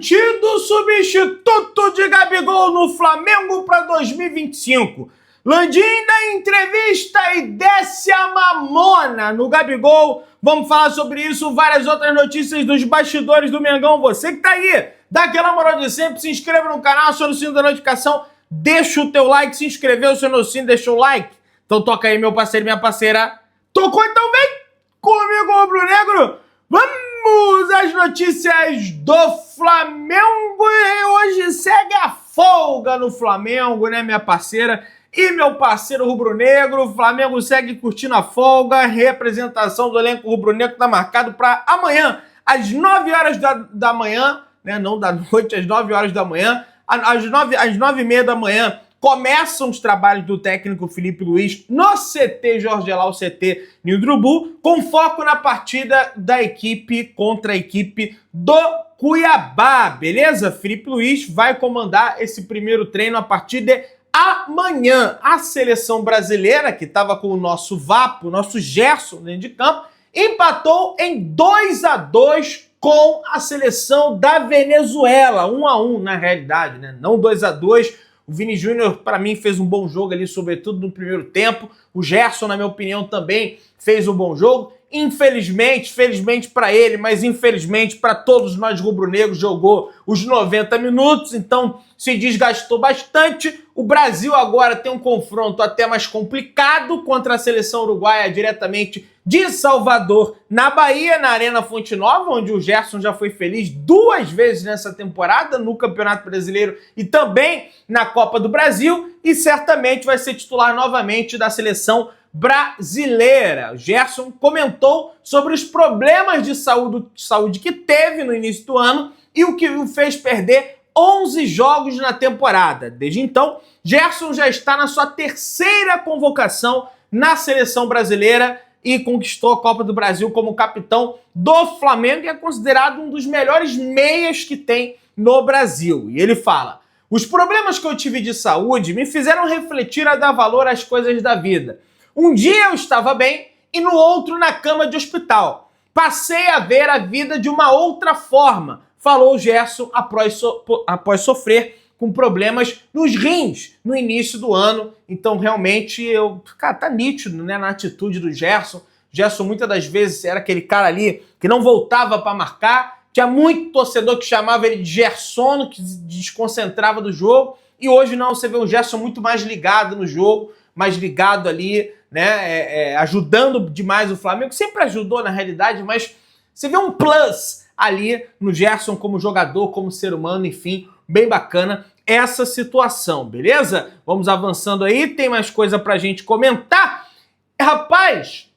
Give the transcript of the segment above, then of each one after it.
garantido substituto de Gabigol no Flamengo para 2025. Landim dá entrevista e desce a mamona no Gabigol. Vamos falar sobre isso, várias outras notícias dos bastidores do Mengão. Você que tá aí, dá aquela moral de sempre, se inscreva no canal, aciona o sino da notificação, deixa o teu like, se inscreveu, aciona o sino, deixa o like. Então toca aí, meu parceiro e minha parceira. Tocou, então vem comigo, rubro-negro. Vamos às notícias do Flamengo. E hoje segue a folga no Flamengo, né, minha parceira e meu parceiro rubro-negro. O Flamengo segue curtindo a folga. Representação do elenco rubro-negro está marcado para amanhã, às 9 horas da manhã, né, não da noite, às 9 horas da manhã. Às 9h30 da manhã começam os trabalhos do técnico Felipe Luiz no CT Jorge Elal, CT Nildrubu, com foco na partida da equipe contra a equipe do Cuiabá, beleza? Felipe Luiz vai comandar esse primeiro treino a partir de amanhã. A seleção brasileira, que estava com o nosso Vapo, o nosso Gerson dentro de campo, empatou em 2-2 com a seleção da Venezuela, 1-1 na realidade, né? Não 2-2. O Vini Júnior, para mim, fez um bom jogo ali, sobretudo no primeiro tempo. O Gerson, na minha opinião, também fez um bom jogo. Infelizmente, felizmente para ele, mas infelizmente para todos nós rubro-negros, jogou os 90 minutos, então se desgastou bastante. O Brasil agora tem um confronto até mais complicado contra a seleção uruguaia diretamente de Salvador, na Bahia, na Arena Fonte Nova, onde o Gerson já foi feliz 2 vezes nessa temporada, no Campeonato Brasileiro e também na Copa do Brasil, e certamente vai ser titular novamente da seleção brasileira. O Gerson comentou sobre os problemas de saúde que teve no início do ano e o que o fez perder 11 jogos na temporada. Desde então, Gerson já está na sua 3ª convocação na seleção brasileira e conquistou a Copa do Brasil como capitão do Flamengo e é considerado um dos melhores meias que tem no Brasil. E ele fala: os problemas que eu tive de saúde me fizeram refletir a dar valor às coisas da vida. Um dia eu estava bem e no outro na cama de hospital. Passei a ver a vida de uma outra forma, falou o Gerson após sofrer com problemas nos rins no início do ano. Então realmente, tá nítido, né, na atitude do Gerson. Gerson muitas das vezes era aquele cara ali que não voltava para marcar. Tinha muito torcedor que chamava ele de Gersono, que se desconcentrava do jogo. E hoje não, você vê o Gerson muito mais ligado no jogo, mais ligado ali, né, ajudando demais o Flamengo. Sempre ajudou na realidade, mas você vê um plus ali no Gerson como jogador, como ser humano, enfim, bem bacana essa situação, beleza? Vamos avançando aí, tem mais coisa pra gente comentar. Rapaz,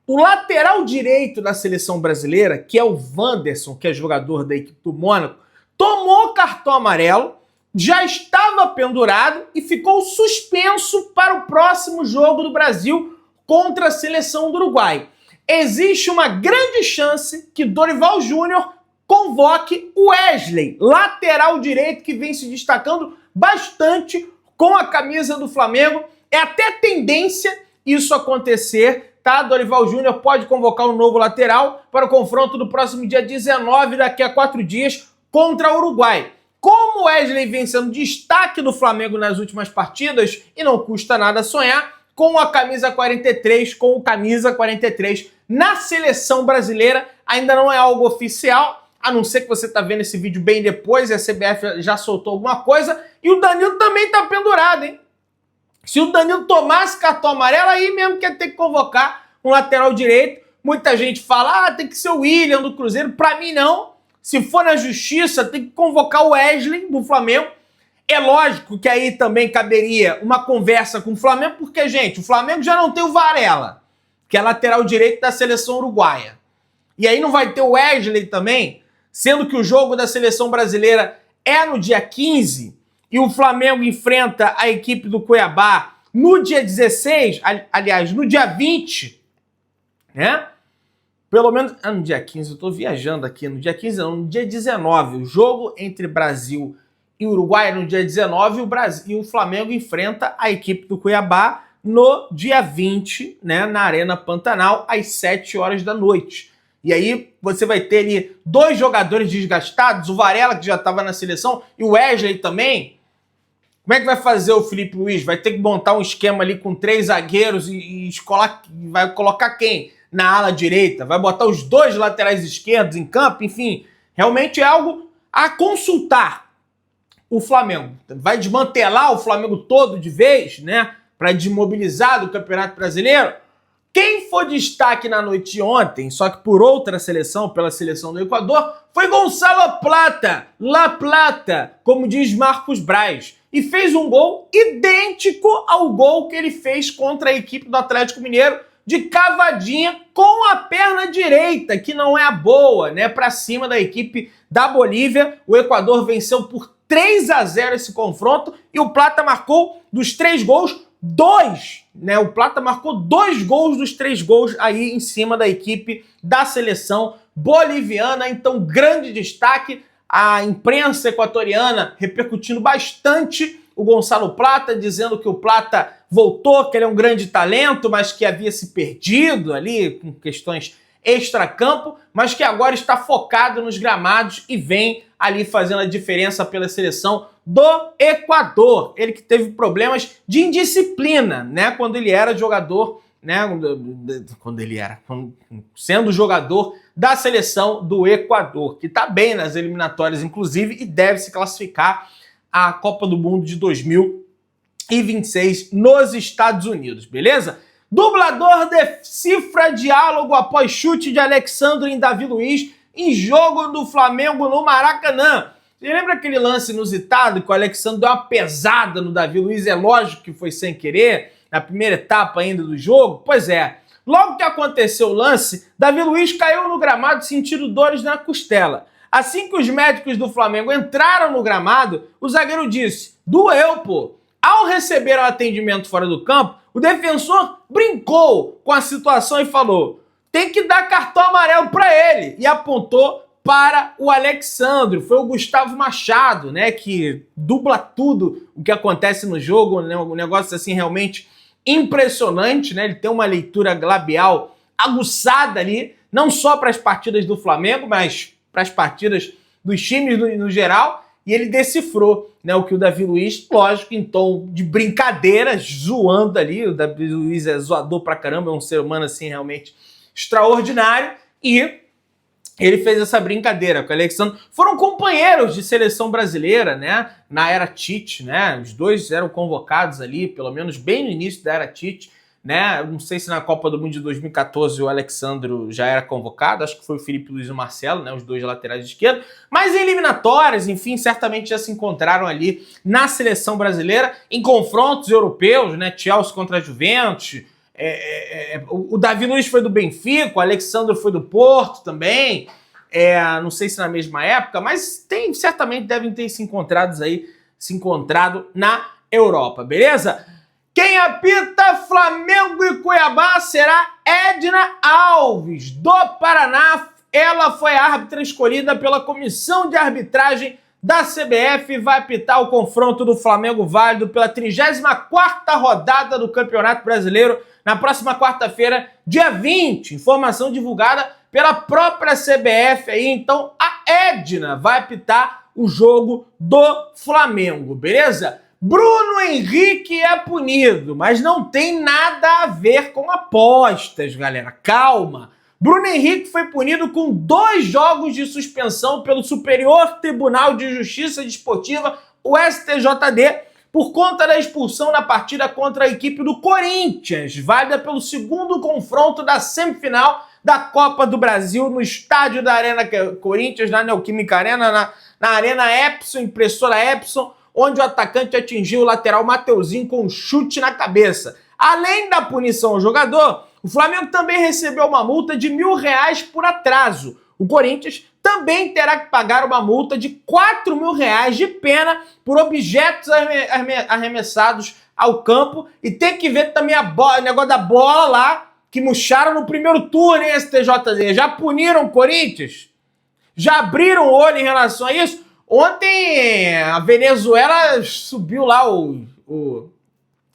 o lateral direito da seleção brasileira, que é o Wanderson, que é jogador da equipe do Mônaco, tomou cartão amarelo, já estava pendurado e ficou suspenso para o próximo jogo do Brasil contra a seleção do Uruguai. Existe uma grande chance que Dorival Júnior convoque o Wesley, lateral direito que vem se destacando bastante com a camisa do Flamengo. É até tendência isso acontecer, tá? Dorival Júnior pode convocar um novo lateral para o confronto do próximo dia 19, daqui a 4 dias, contra o Uruguai. Como o Wesley vem sendo destaque do Flamengo nas últimas partidas, e não custa nada sonhar, com a camisa 43, com o camisa 43 na seleção brasileira, ainda não é algo oficial, a não ser que você tá vendo esse vídeo bem depois e a CBF já soltou alguma coisa, e o Danilo também tá pendurado, hein? Se o Danilo tomasse cartão amarelo, aí mesmo que ia ter que convocar um lateral direito. Muita gente fala, tem que ser o William do Cruzeiro. Pra mim, não. Se for na justiça, tem que convocar o Wesley do Flamengo. É lógico que aí também caberia uma conversa com o Flamengo, porque, gente, o Flamengo já não tem o Varela, que é lateral direito da seleção uruguaia. E aí não vai ter o Wesley também, sendo que o jogo da seleção brasileira é no dia 15 e o Flamengo enfrenta a equipe do Cuiabá no dia 16, aliás, no dia 20, né? Pelo menos, no dia 15, eu tô viajando aqui, no dia 15 não, no dia 19, o jogo entre Brasil e Uruguai no dia 19, e o Flamengo enfrenta a equipe do Cuiabá no dia 20, né, na Arena Pantanal, às 7 horas da noite. E aí você vai ter ali 2 jogadores desgastados, o Varela, que já estava na seleção, e o Wesley também. Como é que vai fazer o Felipe Luiz? Vai ter que montar um esquema ali com 3 zagueiros e vai colocar quem na ala direita? Vai botar os 2 laterais esquerdos em campo? Enfim, realmente é algo a consultar o Flamengo. Vai desmantelar o Flamengo todo de vez, né? Para desmobilizar do Campeonato Brasileiro. Quem foi destaque na noite de ontem, só que por outra seleção, pela seleção do Equador, foi Gonçalo Plata, La Plata, como diz Marcos Braz. E fez um gol idêntico ao gol que ele fez contra a equipe do Atlético Mineiro, de cavadinha com a perna direita, que não é a boa, né? Para cima da equipe da Bolívia. O Equador venceu por 3-0 esse confronto e o Plata marcou dos 3 gols, 2, né? O Plata marcou 2 gols dos 3 gols aí em cima da equipe da seleção boliviana. Então, grande destaque. A imprensa equatoriana repercutindo bastante o Gonçalo Plata, dizendo que o Plata voltou, que ele é um grande talento, mas que havia se perdido ali com questões extracampo, mas que agora está focado nos gramados e vem ali fazendo a diferença pela seleção do Equador. Ele que teve problemas de indisciplina, né, quando ele era jogador, né, sendo jogador da seleção do Equador, que está bem nas eliminatórias, inclusive, e deve se classificar à Copa do Mundo de 2026 nos Estados Unidos, beleza? Dublador decifra diálogo após chute de Alexandre em Davi Luiz em jogo do Flamengo no Maracanã. Você lembra aquele lance inusitado que o Alexandre deu uma pesada no Davi Luiz? É lógico que foi sem querer, na primeira etapa ainda do jogo? Pois é. Logo que aconteceu o lance, Davi Luiz caiu no gramado sentindo dores na costela. Assim que os médicos do Flamengo entraram no gramado, o zagueiro disse: doeu, pô. Ao receber o atendimento fora do campo, o defensor brincou com a situação e falou: tem que dar cartão amarelo para ele. E apontou para o Alexandre. Foi o Gustavo Machado, né, que dubla tudo o que acontece no jogo, né, um negócio assim realmente impressionante, né? Ele tem uma leitura labial aguçada ali, não só para as partidas do Flamengo, mas para as partidas dos times no geral, e ele decifrou, né, o que o Davi Luiz, lógico, em tom de brincadeira, zoando ali. O Davi Luiz é zoador pra caramba, é um ser humano assim realmente extraordinário, e ele fez essa brincadeira com o Alexandre. Foram companheiros de seleção brasileira, né, na era Tite, né, os dois eram convocados ali, pelo menos bem no início da era Tite, né, não sei se na Copa do Mundo de 2014 o Alexandre já era convocado, acho que foi o Felipe Luiz e o Marcelo, né, os 2 laterais de esquerda, mas em eliminatórias, enfim, certamente já se encontraram ali na seleção brasileira, em confrontos europeus, né, Chelsea contra a Juventus. O Davi Luiz foi do Benfica, o Alexandre foi do Porto também, não sei se na mesma época, mas certamente devem ter se encontrado na Europa, beleza? Quem apita Flamengo e Cuiabá será Edna Alves, do Paraná. Ela foi a árbitra escolhida pela comissão de arbitragem da CBF e vai apitar o confronto do Flamengo válido pela 34ª rodada do Campeonato Brasileiro na próxima quarta-feira, dia 20. Informação divulgada pela própria CBF aí. Então a Edna vai apitar o jogo do Flamengo, beleza? Bruno Henrique é punido, mas não tem nada a ver com apostas, galera. Calma. Bruno Henrique foi punido com 2 jogos de suspensão pelo Superior Tribunal de Justiça Desportiva, o STJD, por conta da expulsão na partida contra a equipe do Corinthians, válida pelo 2º confronto da semifinal da Copa do Brasil no estádio da Arena Corinthians, na Neoquímica Arena, na Arena Epson, impressora Epson, onde o atacante atingiu o lateral Mateuzinho com um chute na cabeça. Além da punição ao jogador, o Flamengo também recebeu uma multa de R$1.000 por atraso. O Corinthians também terá que pagar uma multa de R$4.000 de pena por objetos arremessados ao campo. E tem que ver também o negócio da bola lá, que murcharam no primeiro turno, hein, STJD. Já puniram o Corinthians? Já abriram o olho em relação a isso? Ontem a Venezuela subiu lá o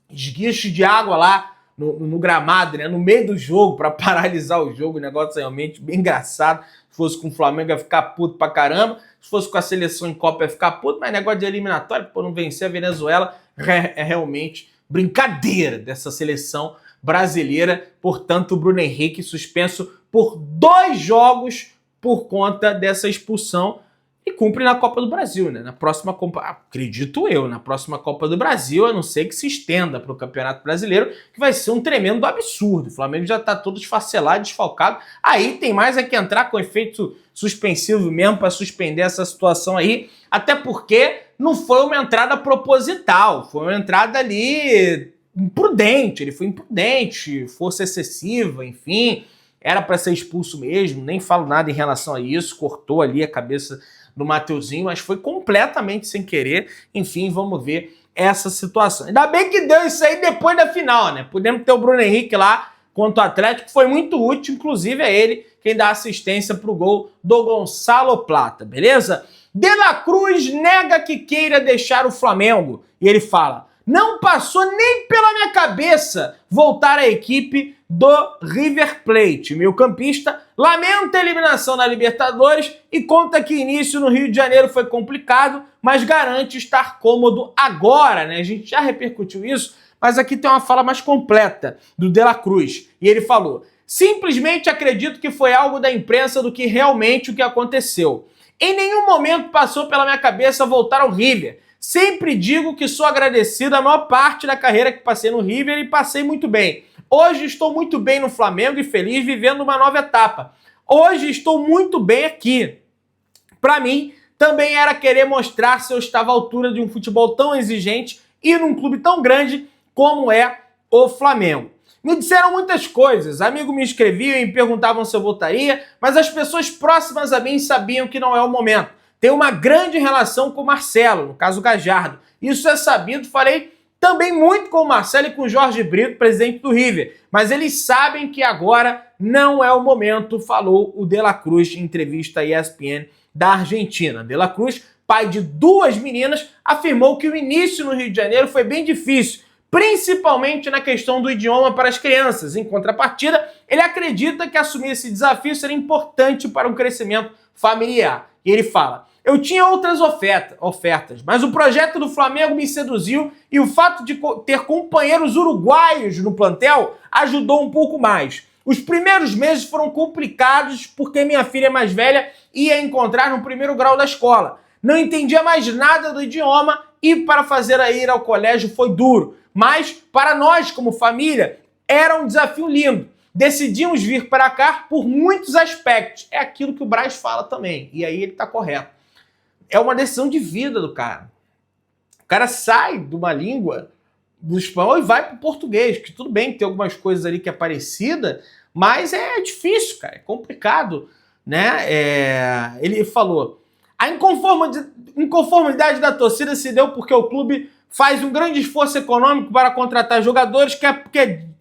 esguicho de água lá no gramado, né? No meio do jogo, para paralisar o jogo. O negócio realmente bem engraçado. Se fosse com o Flamengo ia ficar puto pra caramba. Se fosse com a seleção em Copa ia ficar puto. Mas negócio de eliminatório, por não vencer a Venezuela, é realmente brincadeira dessa seleção brasileira. Portanto, o Bruno Henrique suspenso por 2 jogos por conta dessa expulsão. E cumpre na Copa do Brasil, né? Na próxima Copa, acredito eu, na próxima Copa do Brasil, a não ser que se estenda para o Campeonato Brasileiro, que vai ser um tremendo absurdo. O Flamengo já está todo esfacelado, desfalcado. Aí tem mais é que entrar com efeito suspensivo mesmo para suspender essa situação aí, até porque não foi uma entrada proposital, foi uma entrada ali imprudente, ele foi imprudente, força excessiva, enfim, era para ser expulso mesmo, nem falo nada em relação a isso, cortou ali a cabeça do Mateuzinho, mas foi completamente sem querer. Enfim, vamos ver essa situação. Ainda bem que deu isso aí depois da final, né? Podemos ter o Bruno Henrique lá contra o Atlético, foi muito útil, inclusive é ele quem dá assistência pro gol do Gonçalo Plata, beleza? De La Cruz nega que queira deixar o Flamengo e ele fala: não passou nem pela minha cabeça voltar à equipe do River Plate. Meio-campista lamenta a eliminação na Libertadores e conta que início no Rio de Janeiro foi complicado, mas garante estar cômodo agora, né? A gente já repercutiu isso, mas aqui tem uma fala mais completa do De La Cruz. E ele falou: simplesmente acredito que foi algo da imprensa do que realmente o que aconteceu. Em nenhum momento passou pela minha cabeça voltar ao River. Sempre digo que sou agradecido a maior parte da carreira que passei no River e passei muito bem. Hoje estou muito bem no Flamengo e feliz vivendo uma nova etapa. Hoje estou muito bem aqui. Para mim, também era querer mostrar se eu estava à altura de um futebol tão exigente e num clube tão grande como é o Flamengo. Me disseram muitas coisas, amigos me escreviam e me perguntavam se eu voltaria, mas as pessoas próximas a mim sabiam que não é o momento. Tem uma grande relação com o Marcelo, no caso o Gajardo. Isso é sabido, falei também muito com o Marcelo e com o Jorge Brito, presidente do River. Mas eles sabem que agora não é o momento, falou o De La Cruz em entrevista à ESPN da Argentina. De La Cruz, pai de 2 meninas, afirmou que o início no Rio de Janeiro foi bem difícil, principalmente na questão do idioma para as crianças. Em contrapartida, ele acredita que assumir esse desafio seria importante para um crescimento familiar. E ele fala: eu tinha outras ofertas, mas o projeto do Flamengo me seduziu e o fato de ter companheiros uruguaios no plantel ajudou um pouco mais. Os primeiros meses foram complicados porque minha filha mais velha ia encontrar no primeiro grau da escola. Não entendia mais nada do idioma e para fazer a ir ao colégio foi duro. Mas para nós como família era um desafio lindo. Decidimos vir para cá por muitos aspectos. É aquilo que o Braz fala também. E aí ele está correto. É uma decisão de vida do cara. O cara sai de uma língua do espanhol e vai para o português, que tudo bem, tem algumas coisas ali que é parecida, mas é difícil, cara, é complicado, né? Ele falou: a inconformidade da torcida se deu porque o clube faz um grande esforço econômico para contratar jogadores que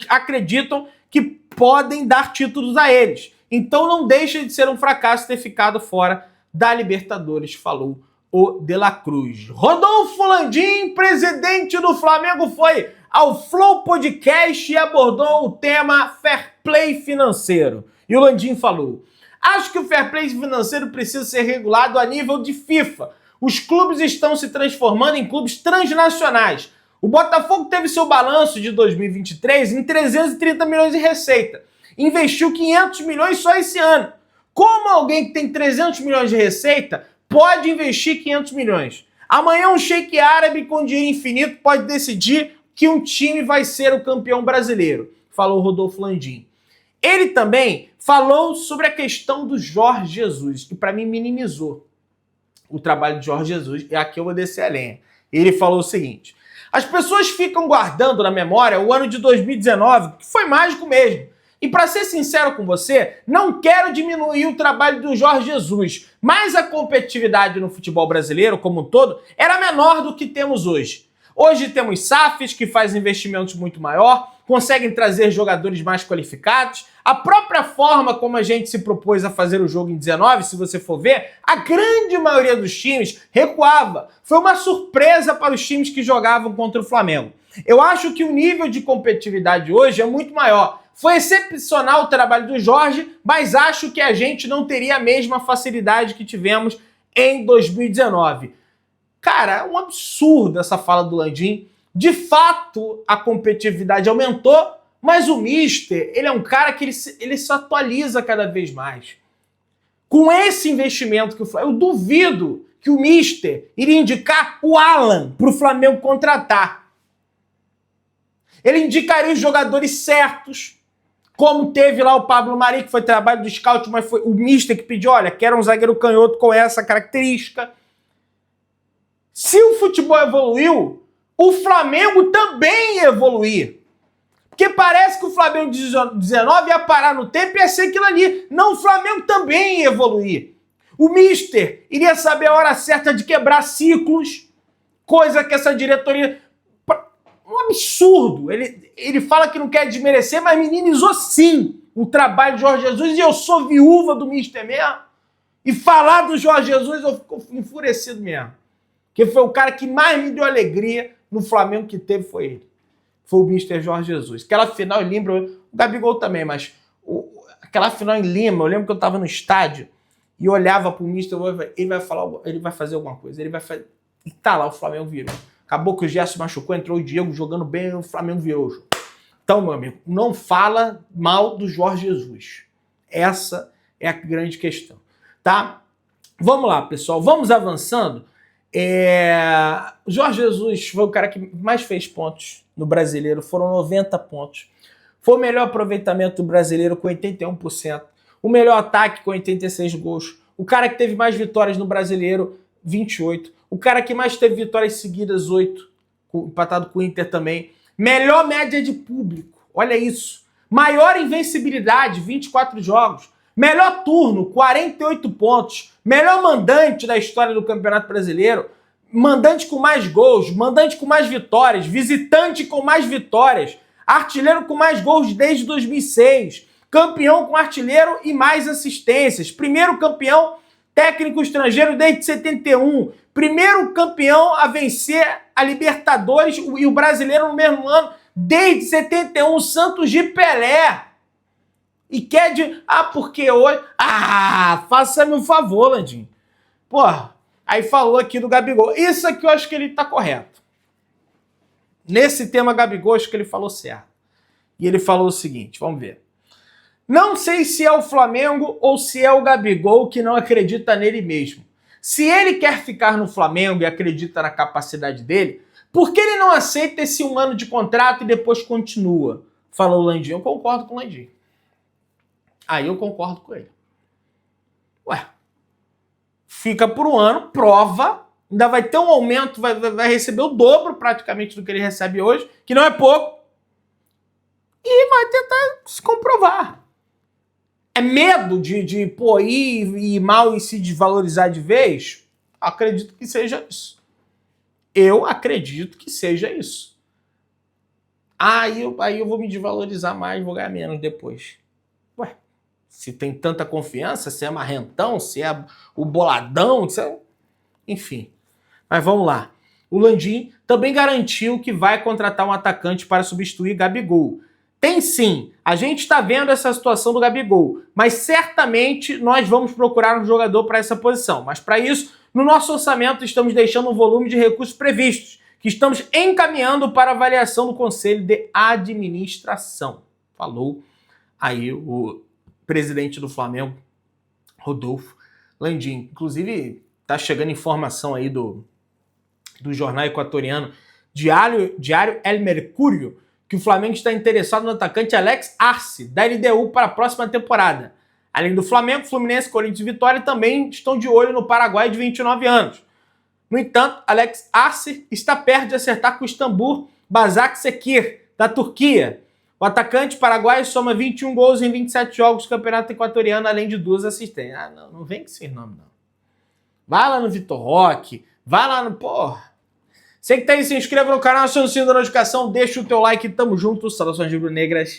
acreditam que podem dar títulos a eles. Então não deixa de ser um fracasso ter ficado fora da Libertadores, falou o De La Cruz. Rodolfo Landim, presidente do Flamengo, foi ao Flow Podcast e abordou o tema Fair Play financeiro. E o Landim falou: acho que o Fair Play financeiro precisa ser regulado a nível de FIFA. Os clubes estão se transformando em clubes transnacionais. O Botafogo teve seu balanço de 2023 em 330 milhões de receita. Investiu 500 milhões só esse ano. Como alguém que tem 300 milhões de receita pode investir 500 milhões? Amanhã um sheik árabe com dinheiro infinito pode decidir que um time vai ser o campeão brasileiro, falou Rodolfo Landim. Ele também falou sobre a questão do Jorge Jesus, que para mim minimizou o trabalho de Jorge Jesus, e aqui eu vou descer a lenha. Ele falou o seguinte: as pessoas ficam guardando na memória o ano de 2019, que foi mágico mesmo. E para ser sincero com você, não quero diminuir o trabalho do Jorge Jesus, mas a competitividade no futebol brasileiro como um todo era menor do que temos hoje. Hoje temos SAFs que fazem investimentos muito maior, conseguem trazer jogadores mais qualificados. A própria forma como a gente se propôs a fazer o jogo em 19, se você for ver, a grande maioria dos times recuava. Foi uma surpresa para os times que jogavam contra o Flamengo. Eu acho que o nível de competitividade hoje é muito maior. Foi excepcional o trabalho do Jorge, mas acho que a gente não teria a mesma facilidade que tivemos em 2019. Cara, é um absurdo essa fala do Landim. De fato, a competitividade aumentou, mas o Mister, ele é um cara que ele se atualiza cada vez mais. Com esse investimento que o Flamengo, eu duvido que o Mister iria indicar o Alan para o Flamengo contratar. Ele indicaria os jogadores certos, como teve lá o Pablo Mari, que foi trabalho do scout, mas foi o Mister que pediu, olha, quero um zagueiro canhoto com essa característica. Se o futebol evoluiu, o Flamengo também ia evoluir. Porque parece que o Flamengo de 19 ia parar no tempo e ia ser aquilo ali. Não, o Flamengo também ia evoluir. O Mister iria saber a hora certa de quebrar ciclos, coisa que essa diretoria... Um absurdo. Ele fala que não quer desmerecer, mas minimizou sim o trabalho de Jorge Jesus, e eu sou viúva do Mister mesmo. E falar do Jorge Jesus eu fico enfurecido mesmo. Porque foi o cara que mais me deu alegria no Flamengo que teve, foi ele. Foi o Mister Jorge Jesus. Aquela final em Lima, o Gabigol também, mas aquela final em Lima, eu lembro que eu estava no estádio e olhava pro Mister, ele vai fazer alguma coisa, e tá lá, o Flamengo virou. Acabou que o Gerson machucou, entrou o Diego jogando bem, o Flamengo virou o jogo. Então, meu amigo, não fala mal do Jorge Jesus. Essa é a grande questão, tá? Vamos lá, pessoal, vamos avançando. O Jorge Jesus foi o cara que mais fez pontos no Brasileiro, foram 90 pontos. Foi o melhor aproveitamento do Brasileiro com 81%, o melhor ataque com 86 gols, o cara que teve mais vitórias no Brasileiro, 28, o cara que mais teve vitórias seguidas, 8, empatado com o Inter também, melhor média de público, olha isso, maior invencibilidade, 24 jogos, melhor turno, 48 pontos, melhor mandante da história do Campeonato Brasileiro, mandante com mais gols, mandante com mais vitórias, visitante com mais vitórias, artilheiro com mais gols desde 2006, campeão com artilheiro e mais assistências, primeiro campeão técnico estrangeiro desde 71, primeiro campeão a vencer a Libertadores e o Brasileiro no mesmo ano desde 71, Santos de Pelé. E quer de... porque hoje... faça-me um favor, Landim. Porra, aí falou aqui do Gabigol. Isso aqui eu acho que ele tá correto. Nesse tema Gabigol, acho que ele falou certo. E ele falou o seguinte, vamos ver. Não sei se é o Flamengo ou se é o Gabigol que não acredita nele mesmo. Se ele quer ficar no Flamengo e acredita na capacidade dele, por que ele não aceita esse 1 ano de contrato e depois continua? Falou o Landim. Eu concordo com o Landim. Aí eu concordo com ele. Fica por 1 ano, prova, ainda vai ter um aumento, vai receber o dobro praticamente do que ele recebe hoje, que não é pouco, e vai tentar se comprovar. É medo de ir mal e se desvalorizar de vez? Acredito que seja isso. Eu acredito que seja isso. Aí eu vou me desvalorizar mais, vou ganhar menos depois. Se tem tanta confiança, se é marrentão, se é o boladão, enfim. Mas vamos lá. O Landim também garantiu que vai contratar um atacante para substituir Gabigol. Tem sim. A gente está vendo essa situação do Gabigol, mas certamente nós vamos procurar um jogador para essa posição. Mas para isso, no nosso orçamento, estamos deixando um volume de recursos previstos, que estamos encaminhando para avaliação do Conselho de Administração. Falou aí o presidente do Flamengo, Rodolfo Landim. Inclusive, tá chegando informação aí do jornal equatoriano Diário El Mercúrio, que o Flamengo está interessado no atacante Alex Arce, da LDU, para a próxima temporada. Além do Flamengo, Fluminense, Corinthians e Vitória também estão de olho no Paraguai de 29 anos. No entanto, Alex Arce está perto de acertar com o Istambul Başakşehir, da Turquia. O atacante paraguaio soma 21 gols em 27 jogos do campeonato equatoriano, além de 2 assistências. Não vem com esse nome, não. Vai lá no Vitor Roque, vai lá no... Porra. Você que tá aí, se inscreva no canal, aciona o sininho da notificação, deixa o teu like, tamo junto, saudações rubro-negras